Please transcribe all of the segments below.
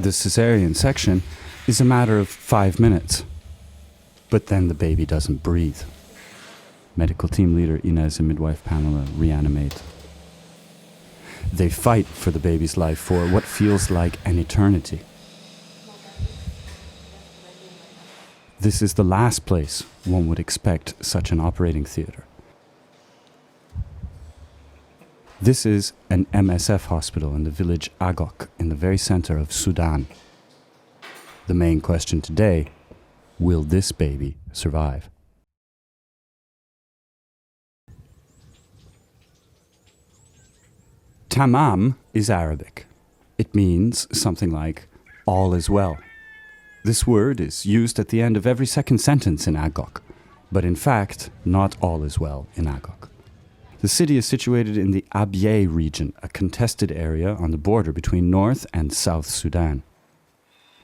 The cesarean section is a matter of 5 minutes. But then the baby doesn't breathe. Medical team leader Inez and midwife Pamela reanimate. They fight for the baby's life for what feels like an eternity. This is the last place one would expect such an operating theater. This is an MSF hospital in the village Agok in the very center of Sudan. The main question today, will this baby survive? Tamam is Arabic. It means something like all is well. This word is used at the end of every second sentence in Agok, but in fact, not all is well in Agok. The city is situated in the Abyei region, a contested area on the border between North and South Sudan.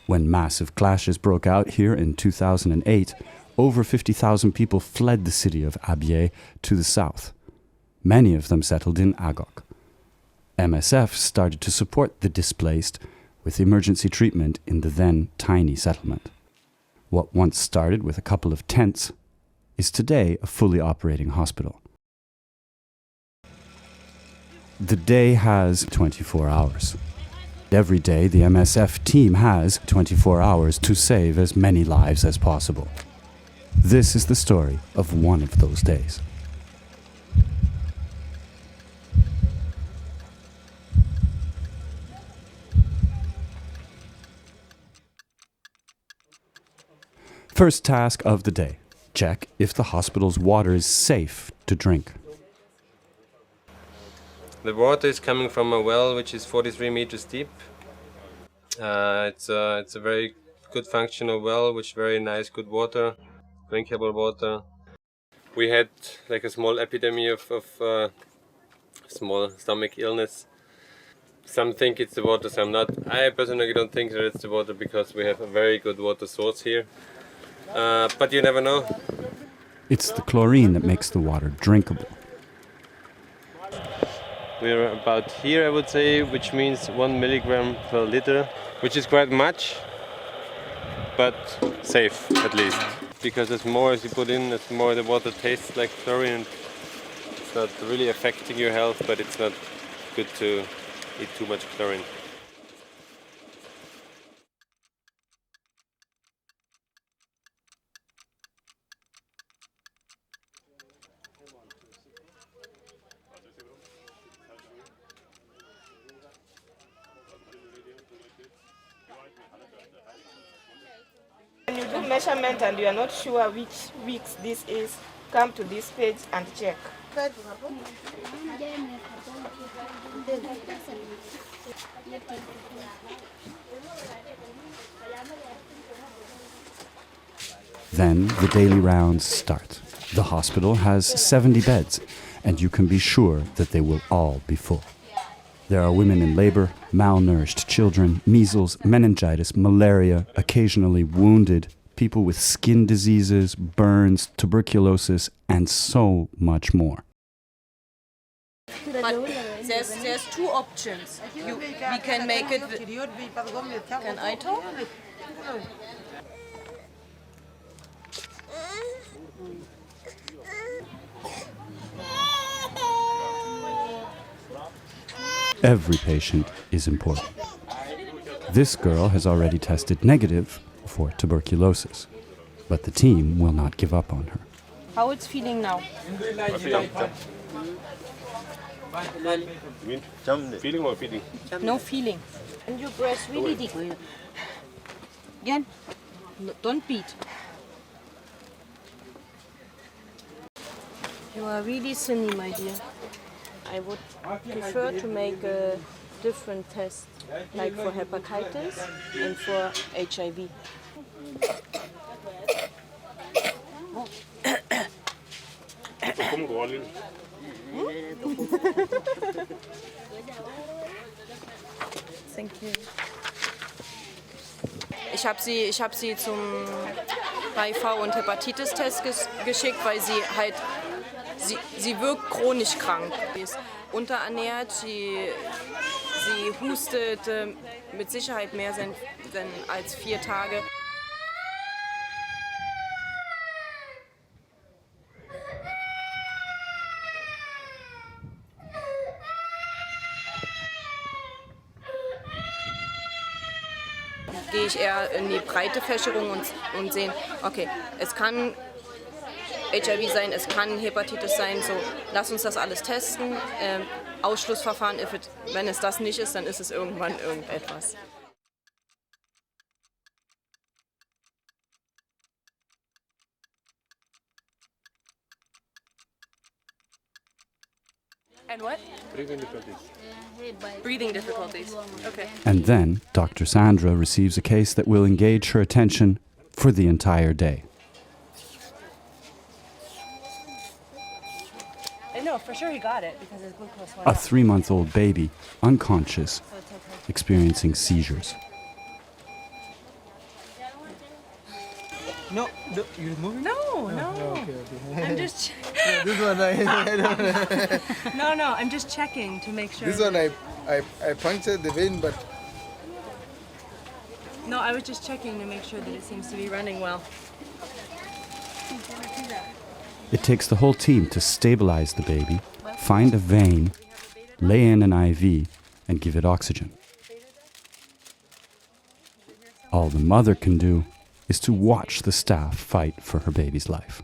When massive clashes broke out here in 2008, over 50,000 people fled the city of Abyei to the south. Many of them settled in Agok. MSF started to support the displaced with emergency treatment in the then tiny settlement. What once started with a couple of tents is today a fully operating hospital. The day has 24 hours. Every day, the MSF team has 24 hours to save as many lives as possible. This is the story of one of those days. First task of the day, check if the hospital's water is safe to drink. The water is coming from a well which is 43 meters deep. It's a very good functional well, which very nice, good water, drinkable water. We had like a small epidemic of small stomach illness. Some think it's the water, some not. I personally don't think that it's the water because we have a very good water source here. But you never know. It's the chlorine that makes the water drinkable. We're about here, I would say, which means 1 milligram per liter, which is quite much, but safe at least. Because as more as you put in, as more the water tastes like chlorine. It's not really affecting your health, but it's not good to eat too much chlorine. When you do measurement and you are not sure which weeks this is, come to this page and check. Then the daily rounds start. The hospital has 70 beds, and you can be sure that they will all be full. There are women in labor, malnourished children, measles, meningitis, malaria, occasionally wounded, people with skin diseases, burns, tuberculosis, and so much more. But there's two options. We can make it. Can I talk? Every patient is important. This girl has already tested negative for tuberculosis, but the team will not give up on her. How it's feeling now? Feeling or feeding? No feeling. And you breath really deep. Again. Don't beat. You are really thinny, my dear. I would prefer to make a different test, like for hepatitis and for HIV. Thank you. Ich hab sie zum HIV- und Hepatitis-Test geschickt, weil sie halt Sie wirkt chronisch krank. Sie ist unterernährt, sie hustet mit Sicherheit mehr als 4 Tage. Gehe ich eher in die breite Fächerung und sehen, okay, es kann HIV sein, es kann Hepatitis sein, so lass uns das alles testen. Ausschlussverfahren, wenn es das nicht ist, dann ist es irgendwann irgendetwas. And what? Breathing difficulties. Breathing difficulties. Okay. And then Dr. Sandra receives a case that will engage her attention for the entire day. No, for sure he got it because his glucose went A up. 3-month-old baby, unconscious, experiencing seizures. No, you're moving? No. Okay. I'm just. Yeah, this one I don't. No. I'm just checking to make sure. This one I punctured the vein, but No, I was just checking to make sure that it seems to be running well. It takes the whole team to stabilize the baby, find a vein, lay in an IV, and give it oxygen. All the mother can do is to watch the staff fight for her baby's life.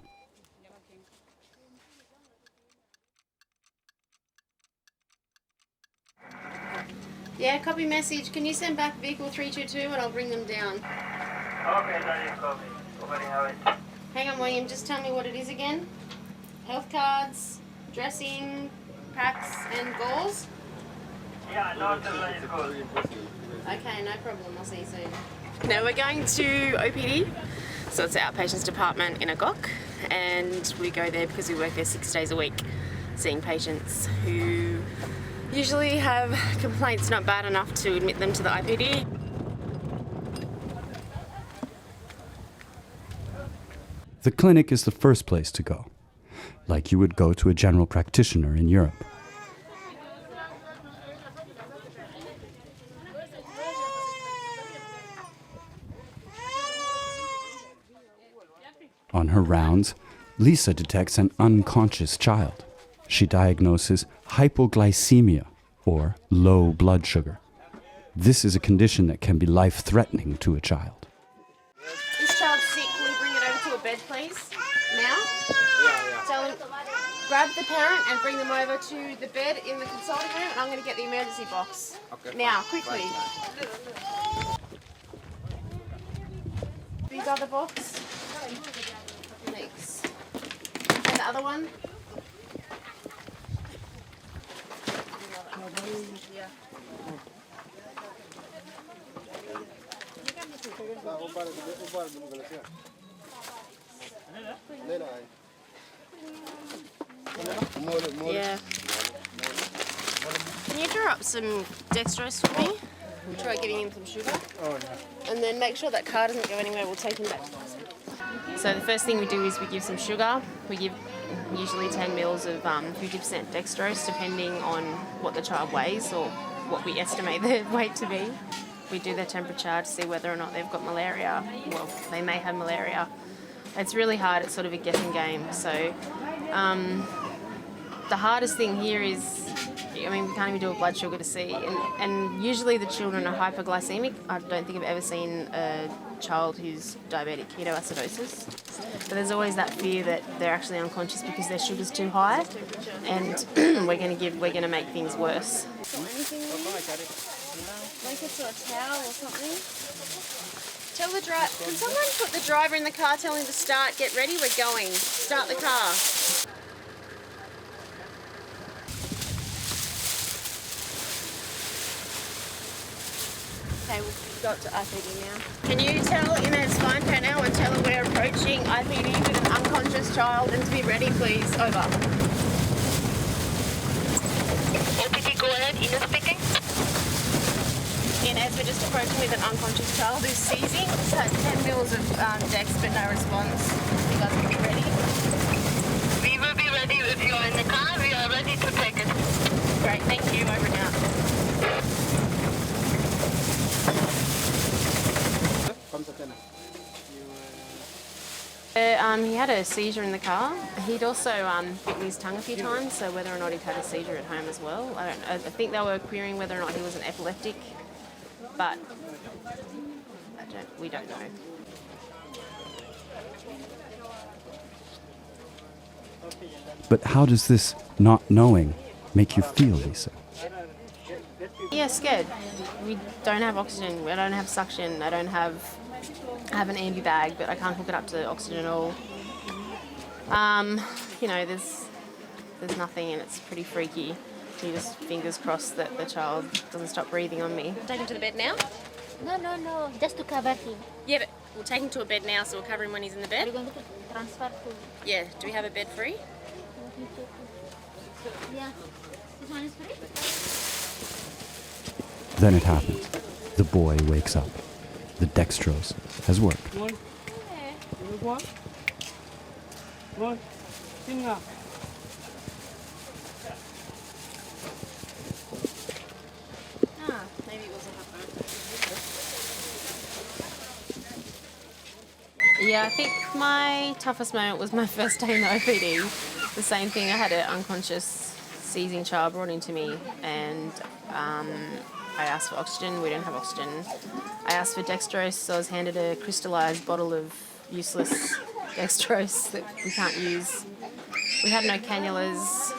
Yeah, copy message. Can you send back vehicle 322 and I'll bring them down? Okay, that is copy. Over have it. Hang on, William, just tell me what it is again. Health cards, dressing, packs and gauze? Yeah, no, the line is good. Okay, no problem. I'll see you soon. Now we're going to OPD, so it's the outpatients department in Agok, and we go there because we work there 6 days a week, seeing patients who usually have complaints not bad enough to admit them to the IPD. The clinic is the first place to go, like you would go to a general practitioner in Europe. On her rounds, Lisa detects an unconscious child. She diagnoses hypoglycemia, or low blood sugar. This is a condition that can be life-threatening to a child. This child's sick. Can we bring it over to a bed, please? Now? Tell them, grab the parent and bring them over to the bed in the consulting room, and I'm going to get the emergency box. Okay. Now, quickly. These other box. Thanks. And the other one. Yeah. Yeah. Can you draw up some dextrose for me? We'll try giving him some sugar. And then make sure that car doesn't go anywhere. We'll take him back to the hospital. So the first thing we do is we give some sugar. We give usually 10 mils of 50% dextrose, depending on what the child weighs or what we estimate their weight to be. We do their temperature to see whether or not they've got malaria. Well, they may have malaria. It's really hard. It's sort of a guessing game. So the hardest thing here is, I mean, we can't even do a blood sugar to see. And usually the children are hypoglycemic. I don't think I've ever seen a child who's diabetic ketoacidosis. But there's always that fear that they're actually unconscious because their sugar's too high, and we're going to make things worse. Blankets or a towel or something. Tell the driver. Can someone put the driver in the car? Tell him to start. Get ready. We're going. Start the car. Okay, we've got to IPD now. Can you tell Inez Fine now and tell her we're approaching IPD with an unconscious child and to be ready, please? Over. OPD, go ahead. Ines speaking. Inez, we're just approaching with an unconscious child who's seizing. He's had 10 mils of Dex, but no response. You guys will be ready? We will be ready. ready, if you're in the car, we are ready to take it. Great, thank you. Over and out. He had a seizure in the car. He'd also bitten his tongue a few times, so whether or not he'd had a seizure at home as well. I think they were querying whether or not he was an epileptic, but we don't know. But how does this not knowing make you feel, Lisa? Yeah, scared. We don't have oxygen. I don't have suction. I have an ambi bag, but I can't hook it up to oxygen at all. There's nothing, and it's pretty freaky. You just fingers crossed that the child doesn't stop breathing on me. Take him to the bed now? No, just to cover him. Yeah, but we'll take him to a bed now, so we'll cover him when he's in the We're bed. going to transfer to... Yeah, do we have a bed free? Yeah. This one is free? Then it happens. The boy wakes up. The dextrose has worked. Maybe it was a happer. Yeah, I think my toughest moment was my first day in the OPD. The same thing, I had an unconscious seizing child brought into me, and I asked for oxygen. We didn't have oxygen. I asked for dextrose, so I was handed a crystallised bottle of useless dextrose that we can't use. We had no cannulas.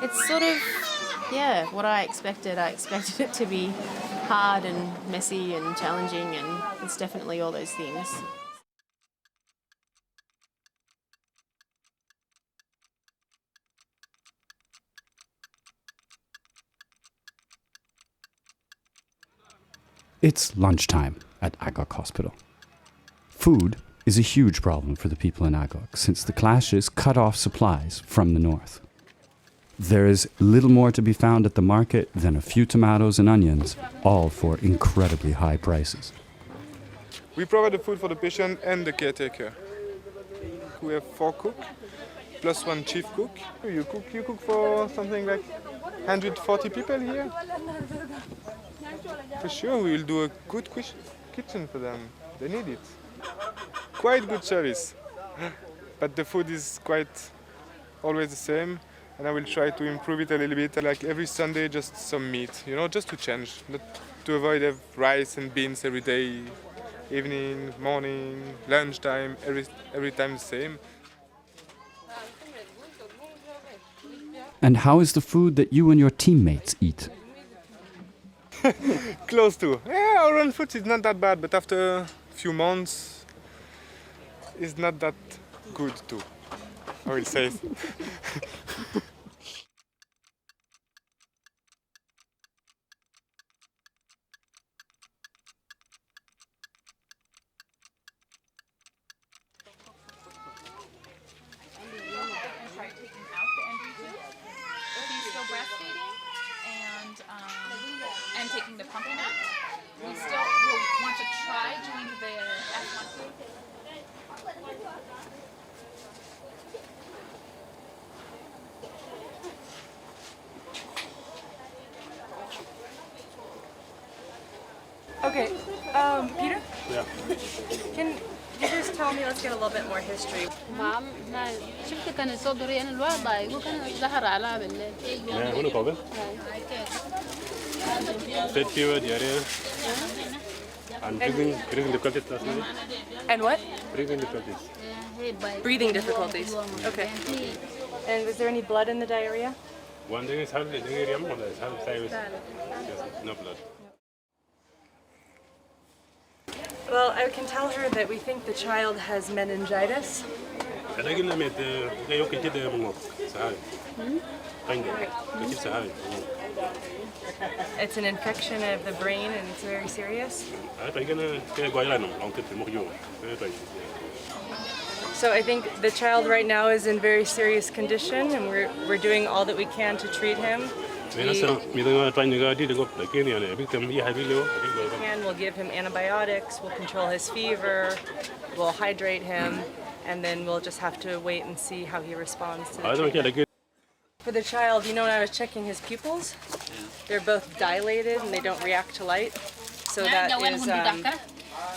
It's sort of, what I expected. I expected it to be hard and messy and challenging, and it's definitely all those things. It's lunchtime at Agok Hospital. Food is a huge problem for the people in Agok since the clashes cut off supplies from the north. There is little more to be found at the market than a few tomatoes and onions, all for incredibly high prices. We provide the food for the patient and the caretaker. We have 4 cooks, plus 1 chief cook. You cook for something like 140 people here? For sure, we will do a good kitchen for them. They need it. Quite good service. But the food is quite always the same, and I will try to improve it a little bit. Like every Sunday, just some meat, just to change. Not to avoid have rice and beans every day, evening, morning, lunchtime, every time the same. And how is the food that you and your teammates eat? Close to. Yeah, our own food is not that bad, but after a few months, it's not that good too, I will say. And taking the pumping out, we still will want to try doing the F1. Okay, Peter? Yeah. Can you just tell me, let's get a little bit more history. شفت كان صدري أنا الوضع يقول كان ظهر على بالله. Yeah, what about it? Fed fever, diarrhea, and breathing difficulties last night. And what? Breathing difficulties. Breathing difficulties. Okay. And was there any blood in the diarrhea? One thing is half delirium, one is half thyroid. No blood. Well, I can tell her that we think the child has meningitis. It's an infection of the brain and it's very serious. So I think the child right now is in very serious condition, and we're doing all that we can to treat him. We'll give him antibiotics, we'll control his fever, we'll hydrate him, and then we'll just have to wait and see how he responds to the I don't get a good. For the child, you know, when I was checking his pupils, they're both dilated and they don't react to light. So that is,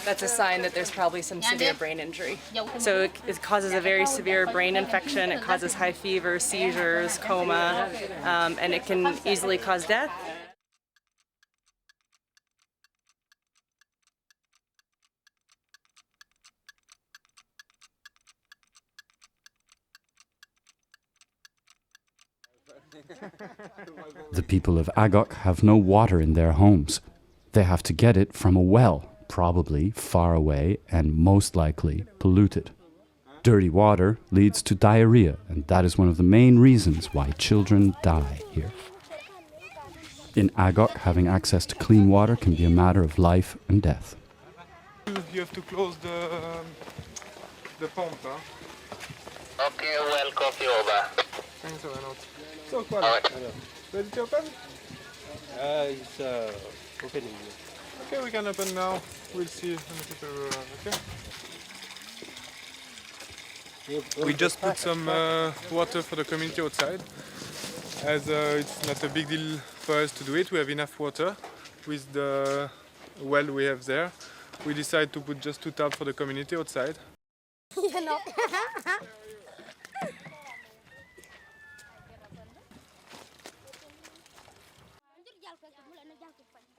that's a sign that there's probably some severe brain injury. So it causes a very severe brain infection, it causes high fever, seizures, coma, and it can easily cause death. The people of Agok have no water in their homes. They have to get it from a well, probably far away and most likely polluted. Dirty water leads to diarrhea, and that is one of the main reasons why children die here. In Agok, having access to clean water can be a matter of life and death. You have to close the pump, huh? Okay, well, copy over. Thanks a lot. So, quite. Ready to open? It's opening. Okay, we can open now. We'll see when the people are around, okay? We just put some water for the community outside. As it's not a big deal for us to do it, we have enough water with the well we have there. We decided to put just 2 taps for the community outside.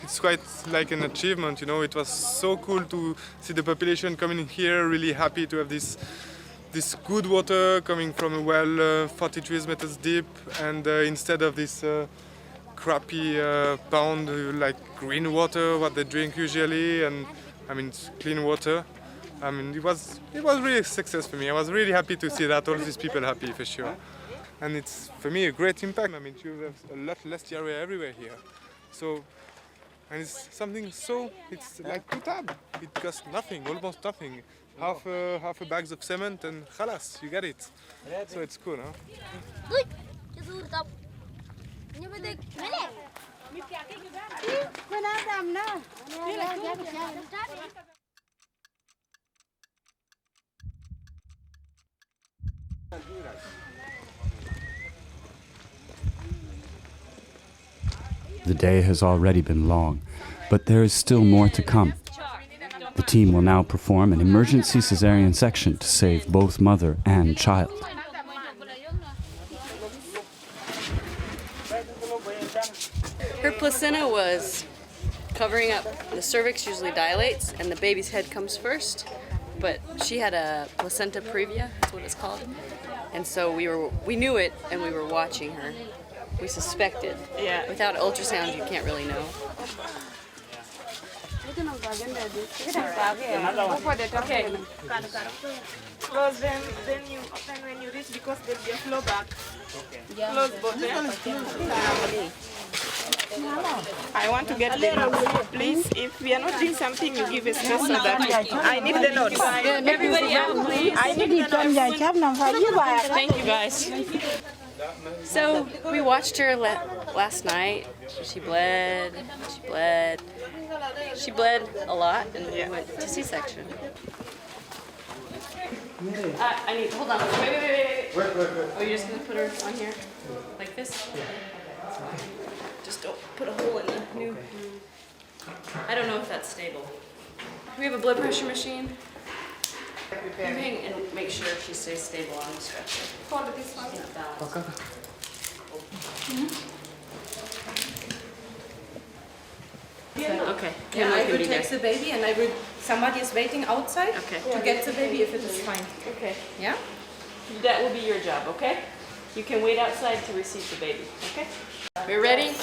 It's quite like an achievement, you know. It was so cool to see the population coming in here, really happy to have this good water coming from a well 43 meters deep, and instead of this crappy pond like green water, what they drink usually, and I mean it's clean water. I mean it was really a success for me. I was really happy to see that all these people happy for sure, and it's for me a great impact. I mean you have a lot less diarrhea everywhere here, so. And it's something so, it's like 2 tabs. It costs nothing, almost nothing. Half a bags of cement and khalas, you get it. So it's cool, huh? The day has already been long, but there is still more to come. The team will now perform an emergency cesarean section to save both mother and child. Her placenta was covering up. The cervix usually dilates and the baby's head comes first, but she had a placenta previa, that's what it's called. And so we knew it and we were watching her. We suspected. Yeah. Without ultrasound, you can't really know. Okay. Close them, then you open when you reach because there'll be a flow back. Close both I want to get the notes. Please, if we are not doing something, you give a stress so that I need the notes. Everybody out, please. I need the notes. Thank you, guys. So we watched her last night. She bled a lot, and we went to C-section. I need, hold on, wait. Are you just gonna put her on here, like this? Yeah. Just don't put a hole in the new. I don't know if that's stable. We have a blood pressure machine. And make sure she stays stable on the stretcher. Okay. Yeah, I would take the baby and somebody is waiting outside to get the baby if it is fine. Okay. Yeah? That will be your job, okay? You can wait outside to receive the baby, okay? We're ready?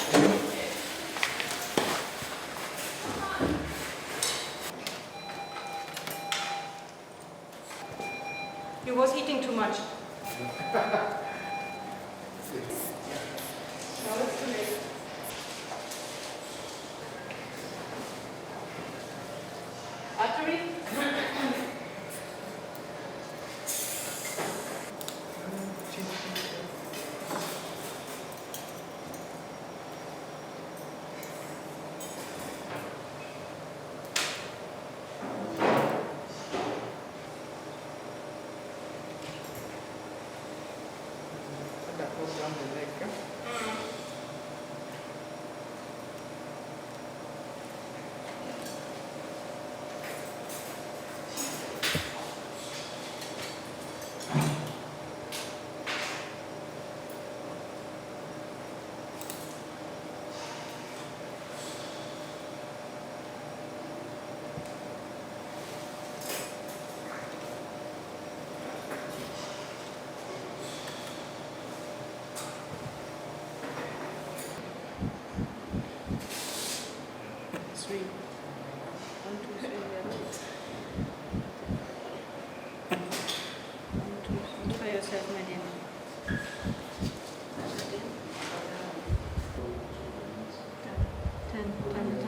You was eating too much.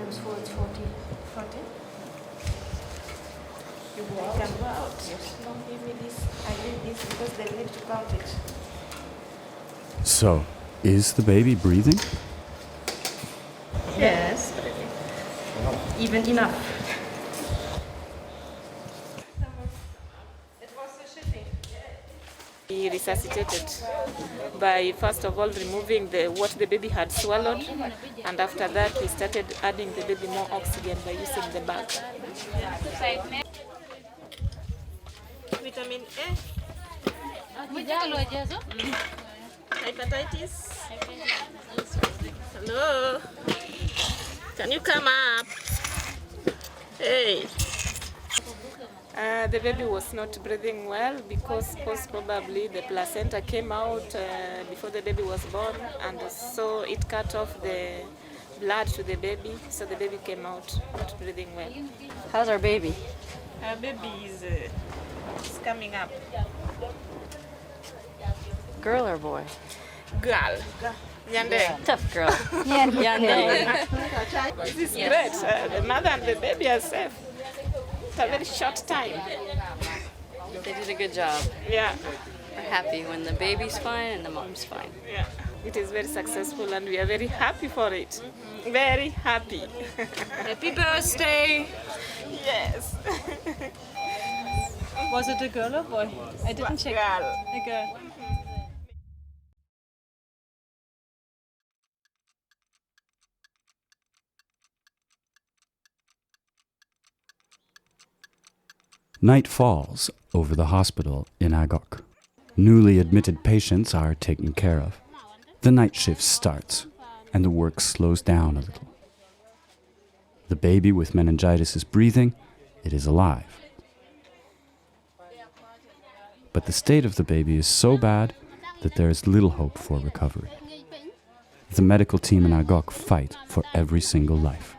Times 4 is 40. 40? You can go out. Yes. Don't give me this. I need this because they need to count it. So, is the baby breathing? Yes. Even enough. He resuscitated by first of all removing what the baby had swallowed, and after that we started adding the baby more oxygen by using the bag. Vitamin A. Hepatitis. Hello. Can you come up? Hey. The baby was not breathing well because most probably the placenta came out before the baby was born, and so it cut off the blood to the baby, so the baby came out not breathing well. How's our baby? Our baby is coming up. Girl or boy? Girl. Yande. Tough girl. Yande. This is great. The mother and the baby are safe. It's a very short time. They did a good job. Yeah. We're happy when the baby's fine and the mom's fine. Yeah. It is very successful and we are very happy for it. Very happy. Happy birthday! Yes. Was it a girl or boy? I didn't check. A girl. Night falls over the hospital in Agok. Newly admitted patients are taken care of. The night shift starts, and the work slows down a little. The baby with meningitis is breathing, it is alive. But the state of the baby is so bad that there is little hope for recovery. The medical team in Agok fight for every single life.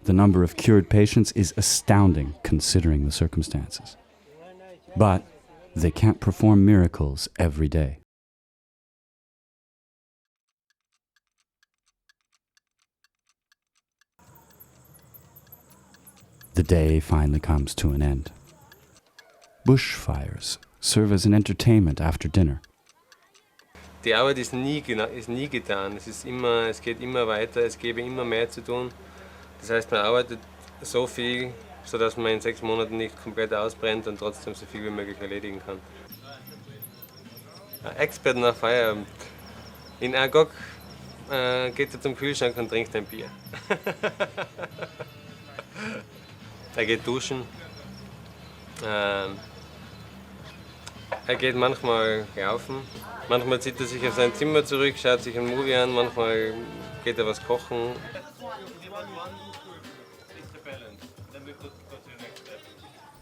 The number of cured patients is astounding considering the circumstances. But they can't perform miracles every day. The day finally comes to an end. Bushfires serve as an entertainment after dinner. Die Arbeit ist nie getan. Es geht immer weiter, es gäbe immer mehr zu tun. Das heißt, man arbeitet so viel, sodass man in 6 Monaten nicht komplett ausbrennt und trotzdem so viel wie möglich erledigen kann. Expert nach Feierabend. In Agok geht er zum Kühlschrank und trinkt ein Bier. Er geht duschen. Er geht manchmal laufen. Manchmal zieht er sich auf sein Zimmer zurück, schaut sich ein Movie an, manchmal geht er was kochen.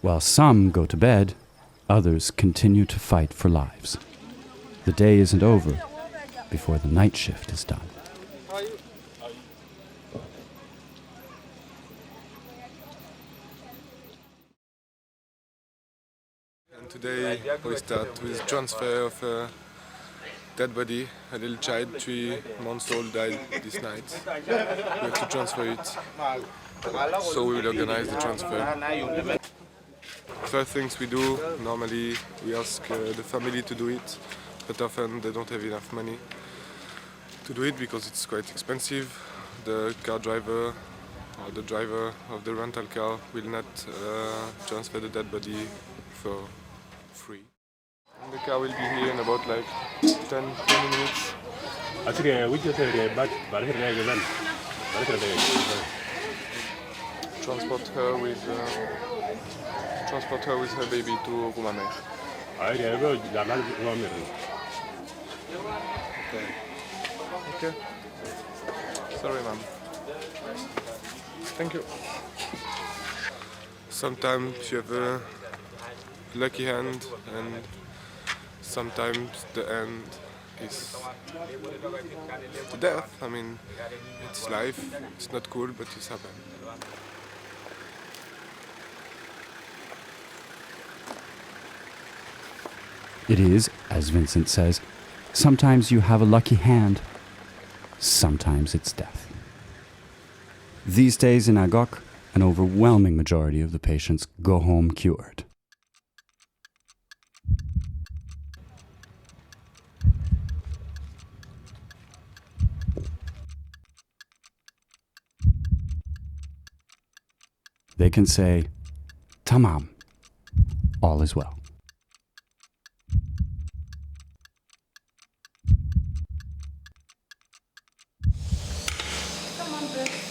While some go to bed, others continue to fight for lives. The day isn't over before the night shift is done. And today we start with transfer of a dead body. A little child, 3 months old, died this night. We have to transfer it. So we will organize the transfer. First things we do, normally we ask the family to do it, but often they don't have enough money to do it because it's quite expensive. The car driver or the driver of the rental car will not transfer the dead body for free. And the car will be here in about like 10 minutes. Transport her with her baby to Rumane. Okay. Sorry, ma'am. Thank you. Sometimes you have a lucky hand, and sometimes the end is the death. I mean, it's life. It's not cool, but it's happened. It is, as Vincent says, sometimes you have a lucky hand, sometimes it's death. These days in Agok, an overwhelming majority of the patients go home cured. They can say, Tamam, all is well. Come on, Bruce.